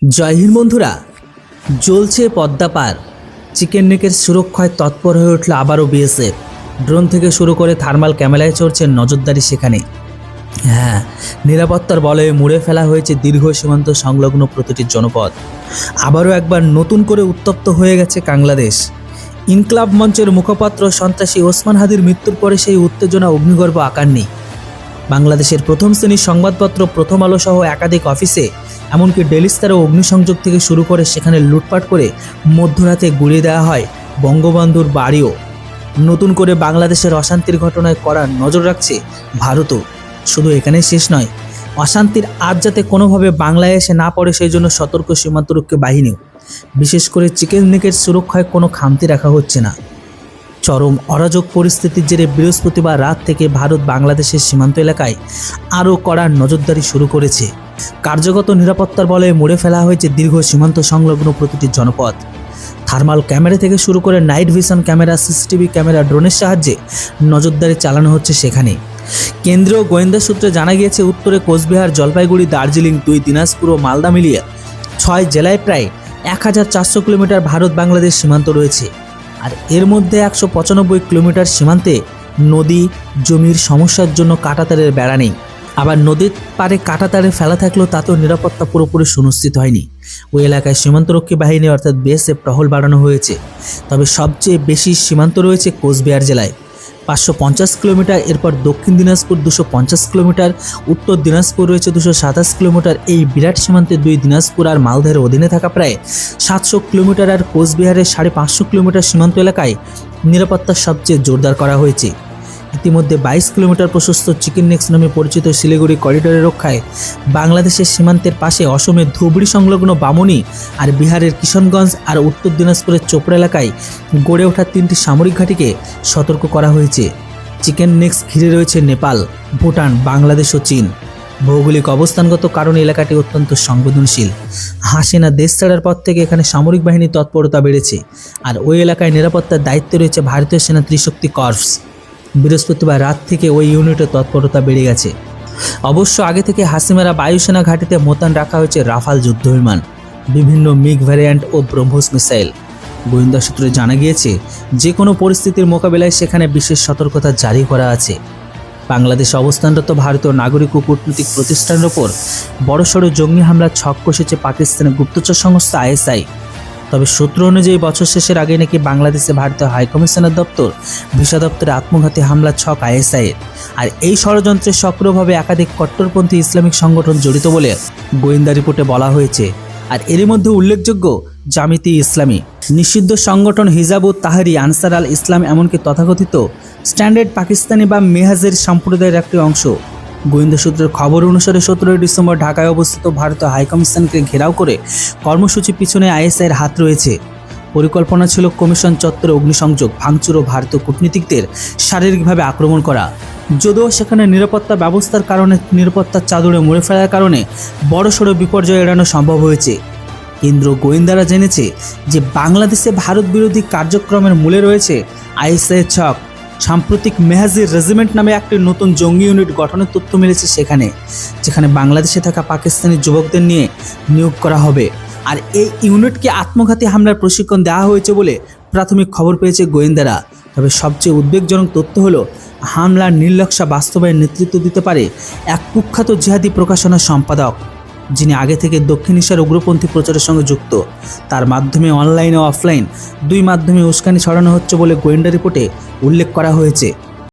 জয় হিন্দ বন্ধুরা, জ্বলছে পদ্মা পার। চিকেন নেকের সুরক্ষায় তৎপর হয়ে উঠল আবারও বিএসএফ। ড্রোন থেকে শুরু করে থার্মাল ক্যামেরায় চড়ছে নজরদারি সেখানে। হ্যাঁ, নিরাপত্তার বলয়ে মুড়ে ফেলা হয়েছে দীর্ঘ সীমান্ত সংলগ্ন প্রতিটি জনপদ। আবারও একবার নতুন করে উত্তপ্ত হয়ে গেছে বাংলাদেশ। ইনকলাব মঞ্চের মুখপাত্র সন্ত্রাসী ওসমান হাদির মৃত্যুর পরে সেই উত্তেজনা অগ্নিগর্ভ আকার নেই। বাংলাদেশের প্রথম শ্রেণীর সংবাদপত্র প্রথম আলো সহ একাধিক অফিসে, এমনকি ডেলি স্টারও অগ্নিসংযোগ থেকে শুরু করে সেখানে লুটপাট করে মধ্যরাতে গুড়িয়ে দেওয়া হয় বঙ্গবন্ধুর বাড়িও। নতুন করে বাংলাদেশের অশান্তির ঘটনায় কড়া নজর রাখছে ভারতও। শুধু এখানেই শেষ নয়, অশান্তির আজ যাতে কোনোভাবে বাংলায় এসে না পড়ে সেই জন্য সতর্ক সীমান্তরক্ষী বাহিনীও। বিশেষ করে চিকেন নেকের সুরক্ষায় কোনো খামতি রাখা হচ্ছে না। চরম অরাজক পরিস্থিতির জেরে বৃহস্পতিবার রাত থেকে ভারত বাংলাদেশের সীমান্ত এলাকায় আরও কড়া নজরদারি শুরু করেছে। কার্যগত নিরাপত্তার বলয়ে মুড়ে ফেলা হয়েছে দীর্ঘ সীমান্ত সংলগ্ন প্রতিটি জনপদ। থার্মাল ক্যামেরা থেকে শুরু করে night vision camera, CCTV camera, ড্রোনের সাহায্যে নজরদারি চালানো হচ্ছে সেখানে। কেন্দ্রীয় গোয়েন্দা সূত্রে জানা গিয়েছে, উত্তরে কোচবিহার, জলপাইগুড়ি, দার্জিলিং, 2 দিনাজপুর ও মালদা মিলিয়ে 6 জেলায় প্রায় 1400 কিলোমিটার ভারত বাংলাদেশ সীমান্ত রয়েছে। আর এর মধ্যে 195 কিলোমিটার সীমান্তে নদী, জমির সমস্যার জন্য কাঁটাতারের বেড়া নেই। আবার নদীর পারে কাঁটাতারে ফেলা থাকলেও তাতেও নিরাপত্তা পুরোপুরি সুনিশ্চিত হয়নি। ওই এলাকায় সীমান্তরক্ষী বাহিনী অর্থাৎ বিএসএফ টহল বাড়ানো হয়েছে। তবে সবচেয়ে বেশি সীমান্ত রয়েছে কোচবিহার জেলায় 550 কিলোমিটার, এরপর দক্ষিণ দিনাজপুর 250 কিলোমিটার, উত্তর দিনাজপুর রয়েছে 227 কিলোমিটার। এই বিরাট সীমান্তে 2 দিনাজপুর আর মালদার অধীনে থাকা প্রায় 700 কিলোমিটার আর কোচবিহারের 550 কিলোমিটার সীমান্ত এলাকায় নিরাপত্তা সবচেয়ে জোরদার করা হয়েছে। ইতিমধ্যে 22 কিলোমিটার প্রশস্ত চিকেন নেক্স নামে পরিচিত শিলিগুড়ি করিডোরের রক্ষায় বাংলাদেশের সীমান্তের পাশে অসমের ধুবড়ি সংলগ্ন বামুনি আর বিহারের কিশনগঞ্জ আর উত্তর দিনাজপুরের চোপড়া এলাকায় গড়ে ওঠা 3টি সামরিক ঘাঁটিকে সতর্ক করা হয়েছে। চিকেন নেক্স ঘিরে রয়েছে নেপাল, ভুটান, বাংলাদেশ ও চীন। ভৌগোলিক অবস্থানগত কারণে এলাকাটি অত্যন্ত সংবেদনশীল। হাসিনা দেশ ছাড়ার পর থেকে এখানে সামরিক বাহিনীর তৎপরতা বেড়েছে। আর ওই এলাকায় নিরাপত্তার দায়িত্বে রয়েছে ভারতীয় সেনা ত্রিশক্তি কর্পস। বৃহস্পতিবার রাত থেকে ওই ইউনিটের তৎপরতা বেড়ে গেছে। অবশ্য আগে থেকে হাসিমারা বায়ুসেনা ঘাঁটিতে মোতায়েন রাখা হয়েছে রাফাল যুদ্ধবিমান, বিভিন্ন মিগ ভ্যারিয়েন্ট ও ব্রহ্মোস মিসাইল। গোয়েন্দা সূত্রে জানা গিয়েছে, যে কোনো পরিস্থিতির মোকাবেলায় সেখানে বিশেষ সতর্কতা জারি করা আছে। বাংলাদেশে অবস্থানরত ভারতীয় নাগরিক ও কূটনৈতিক প্রতিষ্ঠানের ওপর বড়সড় জঙ্গি হামলার ছক কষেছে পাকিস্তানের গুপ্তচর সংস্থা আইএসআই। তবে সূত্র অনুযায়ী বছর শেষের আগে নাকি বাংলাদেশে ভারতীয় হাইকমিশনার দপ্তর, ভিসা দপ্তরে আত্মঘাতী হামলার ছক আইএসআইয়ের। আর এই ষড়যন্ত্রে সক্রিয়ভাবে একাধিক কট্টরপন্থী ইসলামিক সংগঠন জড়িত বলে গোয়েন্দা রিপোর্টে বলা হয়েছে। আর এর মধ্যে উল্লেখযোগ্য জামিতি ইসলামী, নিষিদ্ধ সংগঠন হিজাবুত তাহরি, আনসার আল ইসলাম, এমনকি তথাকথিত স্ট্যান্ডার্ড পাকিস্তানি বা মেহাজের সম্প্রদায়ের একটি অংশ। গোয়েন্দা সূত্রের খবর অনুসারে 17 ডিসেম্বর ঢাকায় অবস্থিত ভারতীয় হাইকমিশনকে ঘেরাও করে কর্মসূচি পিছনে আইএসআইয়ের হাত রয়েছে। পরিকল্পনা ছিল কমিশন চত্বরে অগ্নিসংযোগ, ভাঙচুর ও ভারতীয় কূটনীতিকদের শারীরিকভাবে আক্রমণ করা। যদিও সেখানে নিরাপত্তা ব্যবস্থার কারণে, নিরাপত্তার চাদরে মুড়ে ফেলার কারণে বড়সড় বিপর্যয় এড়ানো সম্ভব হয়েছে। কেন্দ্রীয় গোয়েন্দারা জেনেছে যে বাংলাদেশে ভারত বিরোধী কার্যক্রমের মূলে রয়েছে আইএসআইয়ের ছক। সাম্প্রতিক মেহাজির রেজিমেন্ট নামে একটি নতুন জঙ্গি ইউনিট গঠনের তথ্য মিলেছে সেখানে, যেখানে বাংলাদেশে থাকা পাকিস্তানি যুবকদের নিয়ে নিয়োগ করা হবে। আর এই ইউনিটকে আত্মঘাতী হামলার প্রশিক্ষণ দেওয়া হয়েছে বলে প্রাথমিক খবর পেয়েছে গোয়েন্দারা। তবে সবচেয়ে উদ্বেগজনক তথ্য হলো, হামলার নির্লক্ষা বাস্তবায়ন নেতৃত্ব দিতে পারে এক কুখ্যাত জিহাদি প্রকাশনার সম্পাদক, যিনি আগে থেকে দক্ষিণ এশিয়ার উগ্রপন্থী প্রচারের সঙ্গে যুক্ত। তার মাধ্যমে অনলাইন ও অফলাইন 2 মাধ্যমে উস্কানি ছড়ানো হচ্ছে বলে গোয়েন্দা রিপোর্টে উল্লেখ করা হয়েছে।